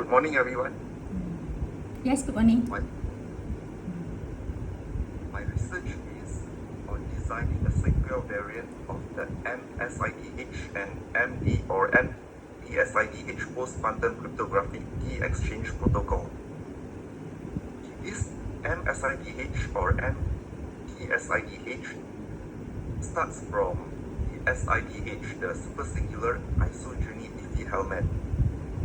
Good morning, everyone. Yes, good morning. My research is on designing a sequential variant of the MSIDH and MD or MDSIDH post-quantum cryptographic key exchange protocol. This MSIDH or MDSIDH starts from the SIDH, the supersingular isogeny Diffie-Hellman.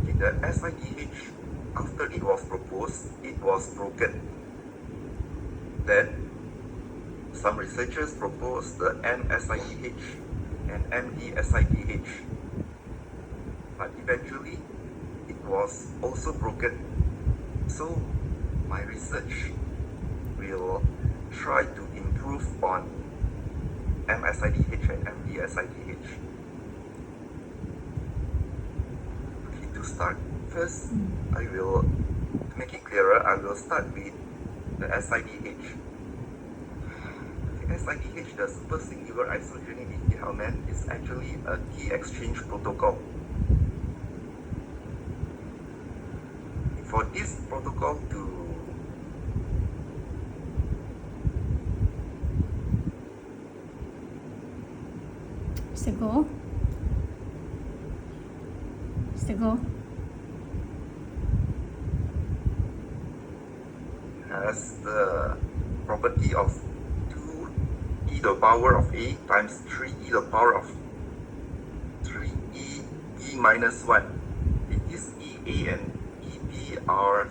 The SIDH, after it was proposed, it was broken. Then, some researchers proposed the MSIDH and MDSIDH, but eventually it was also broken. So, my research will try to improve on MSIDH and MDSIDH. Okay, to start, first, I will, to make it clearer, I will start with the SIDH. The SIDH, the super singular isogeny Diffie-Hellman, is actually a key exchange protocol. For this protocol to Mr. Go. has the property of 2e to the power of a times 3e to the power of 3e e minus 1. If this ea and eb are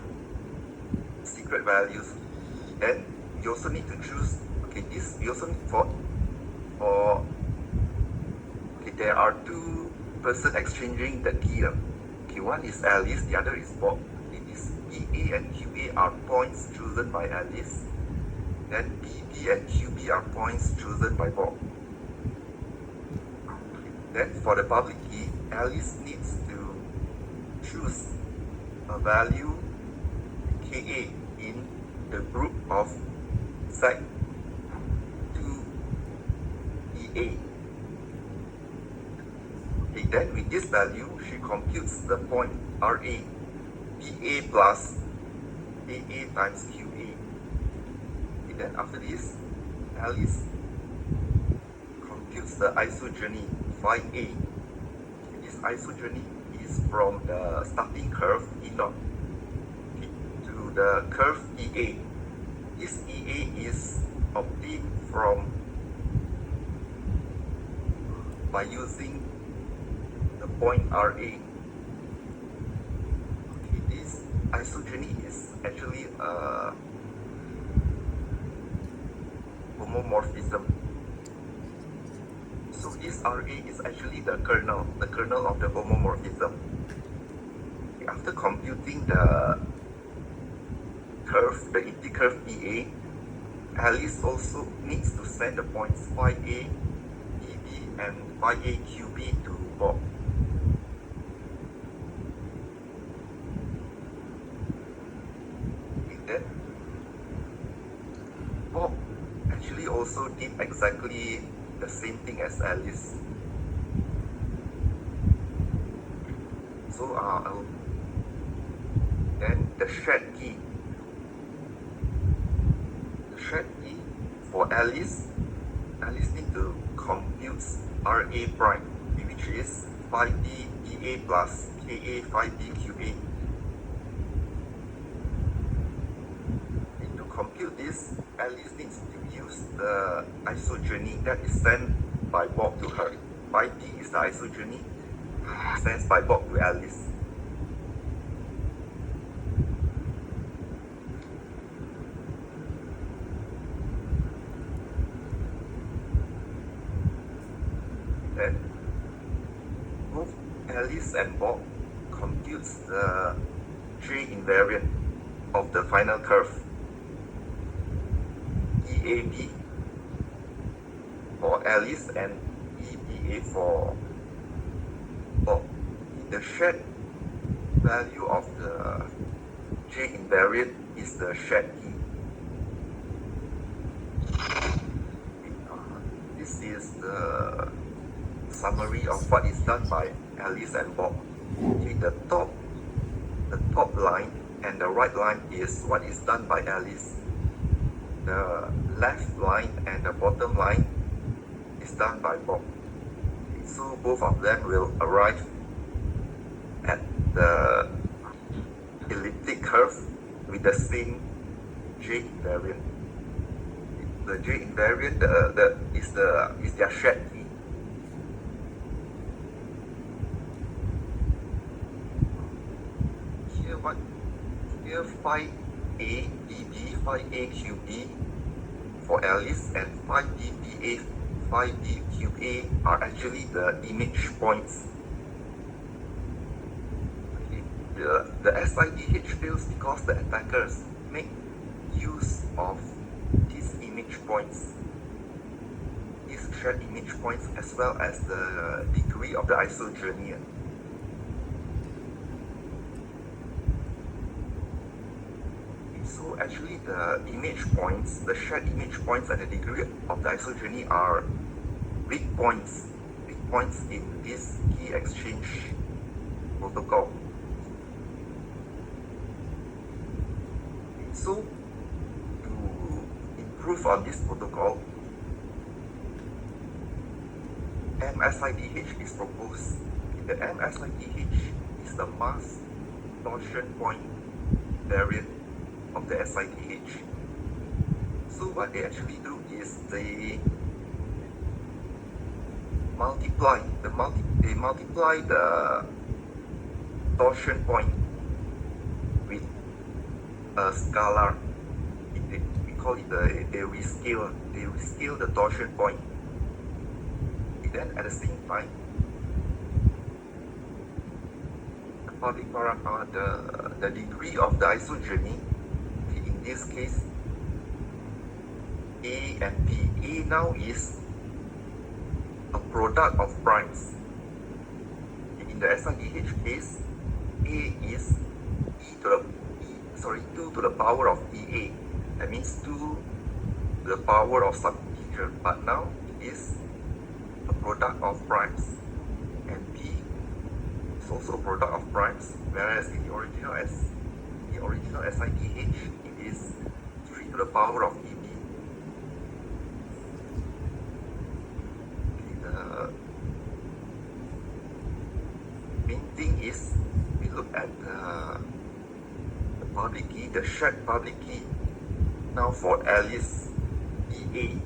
secret values, then you also need to choose, we also need there are two persons exchanging the key. One is Alice, the other is Bob. This EA and QA are points chosen by Alice. Then BB and QB are points chosen by Bob. Then for the public key, Alice needs to choose a value KA in the group of Z to EA. Then with this value, she computes the point RA, BA plus AA times QA. Then after this, Alice computes the isogeny phi A. This isogeny is from the starting curve E0 to the curve EA. This EA is obtained by using the point RA. This isogeny is actually a homomorphism. So this RA is actually the kernel of the homomorphism. After computing the curve, the empty curve EA, Alice also needs to send the points phi A, BB, and phi A QB to Bob. Then Bob actually also did exactly the same thing as Alice. So then the shared key for Alice needs to compute RA prime, which is phi B BA plus KA phi B QA. And to compute this, Alice needs to use the isogeny that is sent by Bob to her. Phi B is the isogeny sent by Bob to Alice. Then both Alice and Bob computes the J invariant of the final curve EAB for Alice and EBA for Bob. The shared value of the J invariant is the shared key. This is the summary of what is done by Alice and Bob. Okay, the the top line and the right line is what is done by Alice. The left line and the bottom line is done by Bob. So both of them will arrive at the elliptic curve with the same J invariant. The J invariant is their shared key. Here phi A dB, phi A cube D for Alice and phi B dA, phi B cube A are actually the image points. The SIDH fails because the attackers make use of these image points, these shared image points, as well as the degree of the isogeny. So actually the image points, the shared image points and the degree of the isogeny are weak points in this key exchange protocol. So to improve on this protocol, MSIDH is proposed. The MSIDH is the mass torsion point variant of the SIDH. So what they actually do is they multiply the torsion point with a scalar. We call it they rescale the torsion point. And then at the same time, the degree of the isogeny, in this case A and B. A now is a product of primes. In the SIDH case, A is 2 to the power of EA. That means 2 to the power of some integer. But now it is a product of primes. And B is also a product of primes, whereas in the original SIDH, it is 3 to the power of EB. The main thing is we look at the public key, the shared public key. Now for Alice EA,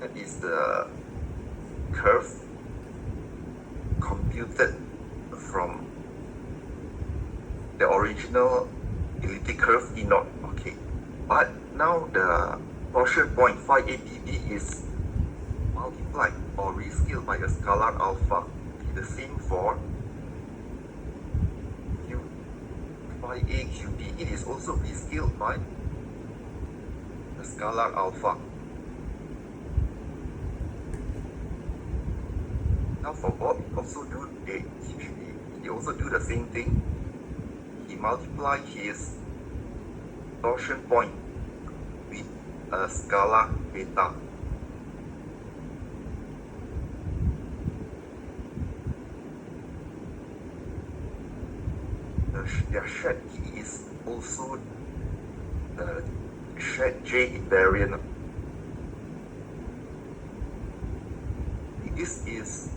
that is the curve computed from the original elliptic curve E0. Okay, but now the torsion point phi A dB is multiplied or rescaled by a scalar alpha. Okay, the same for Q phi A QD. It is also rescaled by the scalar alpha. Now for Bob, he also do the same thing. He multiply his torsion point with a scalar beta. Their shared key is also the shared J invariant. This is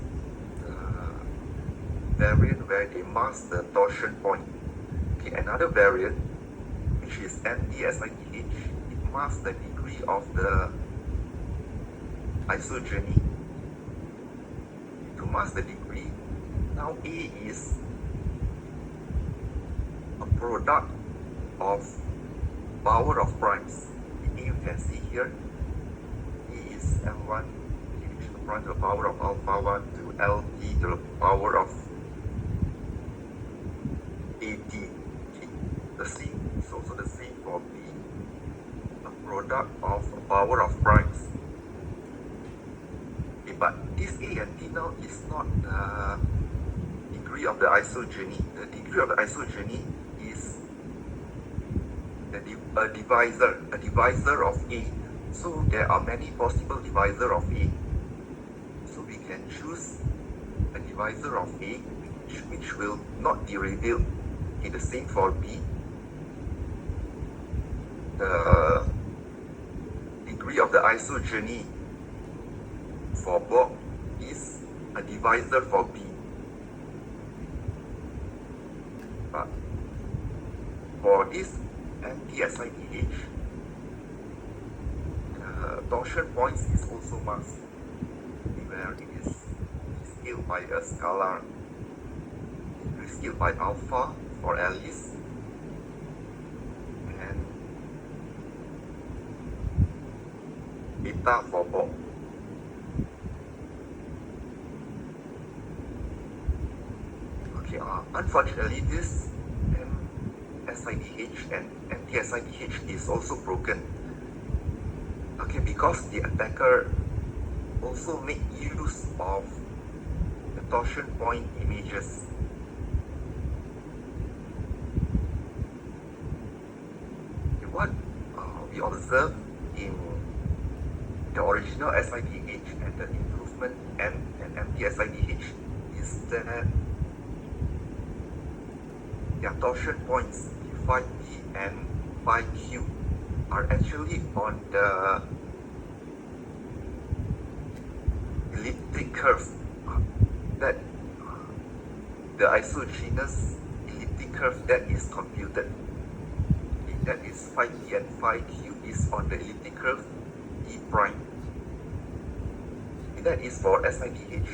variant where they mask the torsion point. Okay, another variant, which is MDSIDH, it masks the degree of the isogeny. To mask the degree, now A is a product of power of primes. A you can see here, A is L1 to the prime to the power of alpha 1 to LP to the power of AT. The same is also the same for B, a product of a power of primes. Okay, but this A and T now is not the degree of the isogeny. The degree of the isogeny is a divisor of A. So there are many possible divisor of A. So we can choose a divisor of A which will not be revealed. Okay, the same for B. The degree of the isogeny for Bob is a divisor for B. But for this anti-SIDH, the torsion points is also masked, where it is scaled by a scalar. It is scaled by alpha for Alice and beta for Bob. Okay, unfortunately, this SIDH and anti-SIDH is also broken. Okay, because the attacker also make use of the torsion point images. What we observe in the original SIDH and the improvement and anti-SIDH is that their torsion points phi P and phi Q are actually on the elliptic curve that the isogenous elliptic curve that is computed. That is phi P and phi Q is on the elliptic curve E prime. That is for SIDH.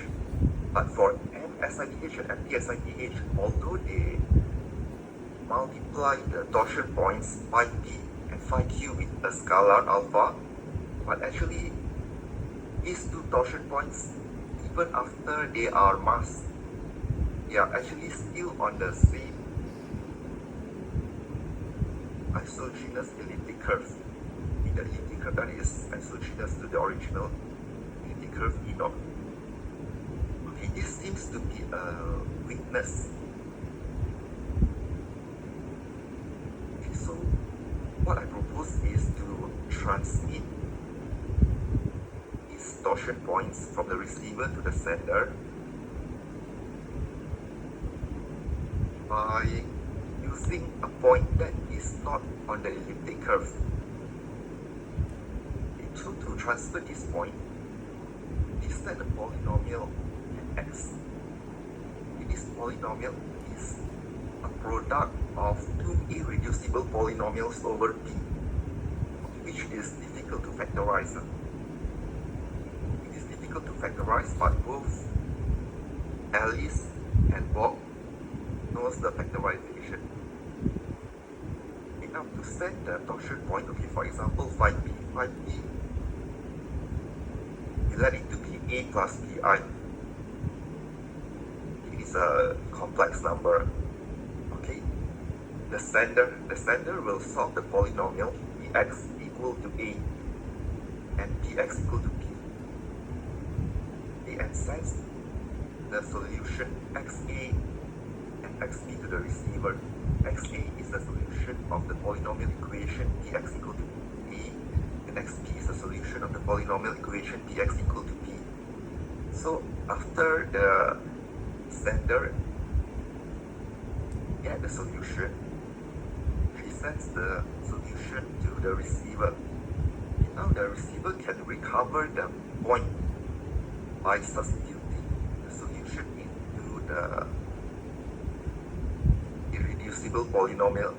But for SIDH and anti-SIDH, although they multiply the torsion points phi P and phi Q with a scalar alpha, but actually these two torsion points, even after they are masked, they are actually still on the same isogenous elliptic curve. In the elliptic curve that is isogenous to the original elliptic curve E naught. Okay, this seems to be a weakness. Okay, so what I propose is to transmit these torsion points from the receiver to the sender by using a point that is not on the elliptic curve. So to transfer this point, set a polynomial x. This polynomial is a product of two irreducible polynomials over P, which is difficult to factorize. It is difficult to factorize, but both Alice and Bob knows the factorization. Now to set the torsion point, okay, for example, phi P, we let it to be A plus Pi. It is a complex number. Okay. The sender will solve the polynomial Px equal to A and Px equal to P. And sends the solution Xa and Xp to the receiver. Xa is the solution of the polynomial equation Px equal to A, and Xp is the solution of the polynomial equation Px equal to P. So after the sender get the solution, she sends the solution to the receiver. Now the receiver can recover the point by substituting the solution into the irreducible polynomial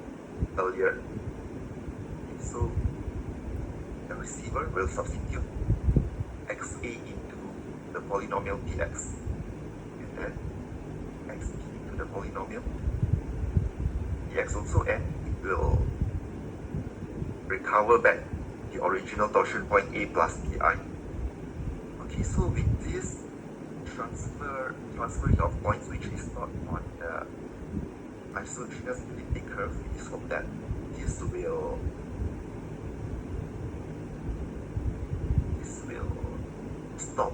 earlier. So the receiver will substitute Xa into the polynomial Px and then Xp into the polynomial Px also, and it will recover back the original torsion point A plus Pi. Okay, so with this transferring of points which is not on the isogenous elliptic curve, we just hope that this will stop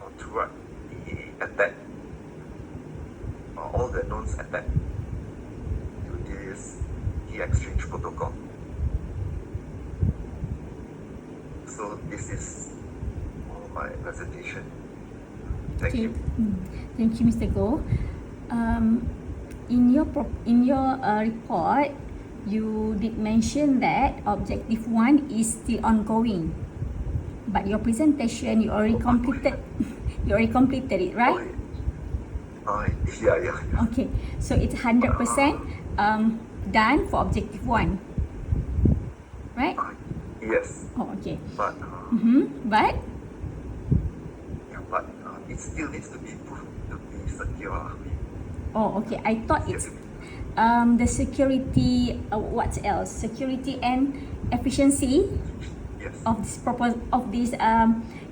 or thwart the attack, or all the knowns attack to this key exchange protocol. So this is all my presentation. Thank you. Thank you, Mr. Goh. In your report, you did mention that objective 1 is still ongoing, but your presentation you already completed. You already completed it, right? Yeah. Okay, so it's 100% done for objective 1, right? Yes, Oh, okay. but But it still needs to be proved to be secure. oh, okay. I thought it's the security. What else? Security and efficiency Yes. of this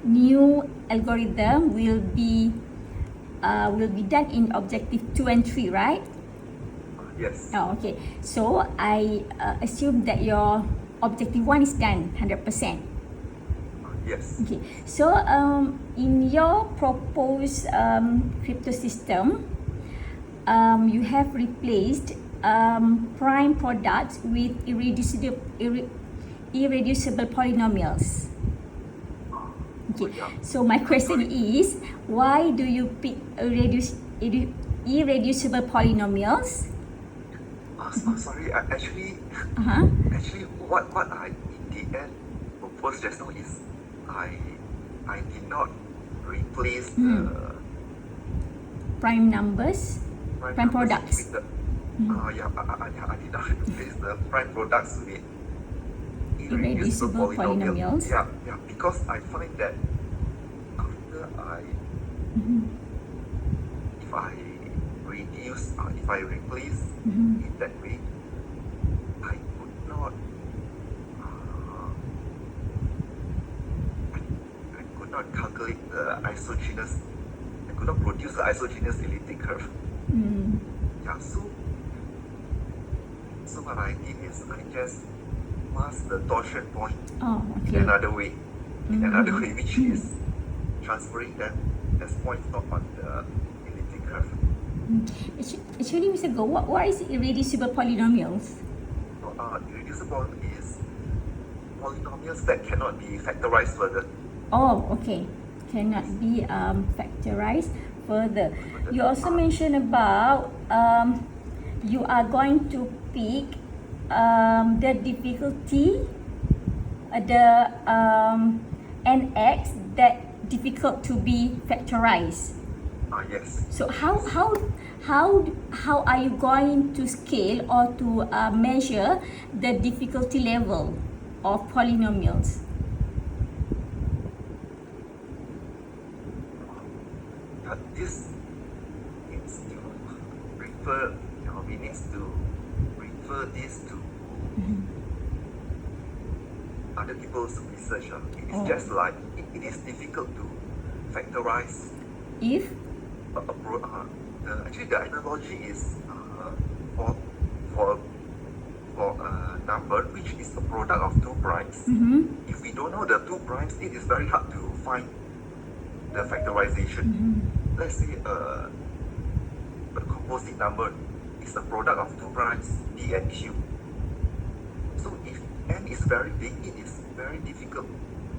new algorithm will be done in objective 2 and 3, right? Yes. Oh, okay. So I assume that your objective 1 is done 100%. Yes. Okay. So in your proposed crypto system, you have replaced prime products with irreducible polynomials. Okay. So my question is, why do you pick irreducible polynomials? Sorry, actually, what I in the end proposed just now is I did not replace the Prime numbers, prime products. with the I did not replace the prime products with Irreducible polynomials. Yeah, because I find that after if I reduce, if I replace it that way, I could not calculate the isogenous. I could not produce the isogenous elliptic curve. Yeah, so what I did is I just mask the torsion point Oh, in okay. another way, which is transferring them as points not on the elliptic curve. Actually, Mr. Go, what is irreducible polynomials? Irreducible is polynomials that cannot be factorized further. Oh, okay. Cannot be factorized further. You also mentioned about you are going to pick the difficulty, the nx that difficult to be factorized. Yes. So how are you going to scale or to measure the difficulty level of polynomials? This needs to refer. We need to refer this to other people's research. It is just like it is difficult to factorize. If Actually, the analogy is for a number which is a product of two primes. If we don't know the two primes, it is very hard to find the factorization. Let's say a composite number is a product of two primes, p and q. So if n is very big, it is very difficult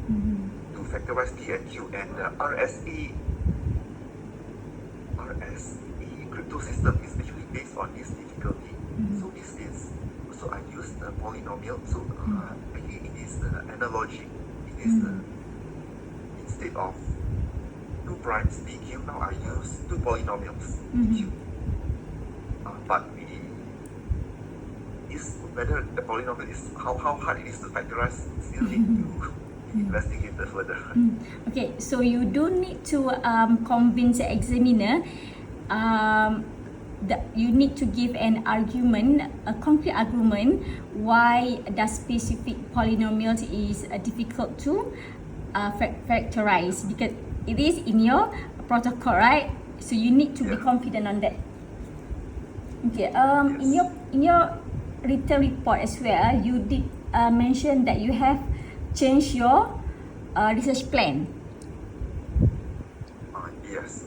to factorize p and q. And the RSA crypto system is actually based on this difficulty. So this is, so I use the polynomial. So actually it is the analogy. It is instead of two primes pq, now I use two polynomials pq. But whether the polynomial is how hard it is to factorize, still need to investigate further. Okay, so you don't need to convince the examiner. You need to give an argument, a concrete argument, why the specific polynomials is difficult to factorize, because it is in your protocol, right? So you need to be confident on that. Okay. In your written report as well, you did mention that you have changed your research plan. Yes.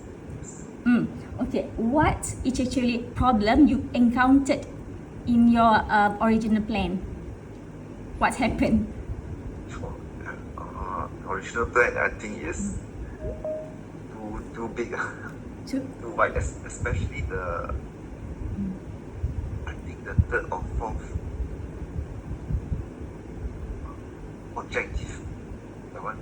Okay. What is actually problem you encountered in your original plan? What happened? Original plan, I think, is too big. So, to write, especially the, I think the third or fourth objective. That one.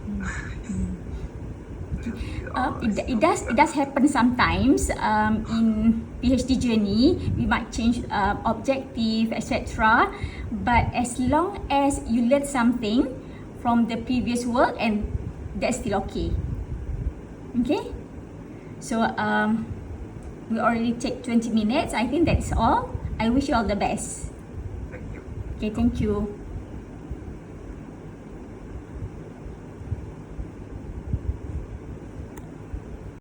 it does happen sometimes in PhD journey. We might change objective, etc. But as long as you learn something from the previous work, and that's still okay. Okay. So we already take 20 minutes. I think that's all. I wish you all the best. Thank you. Okay, thank you.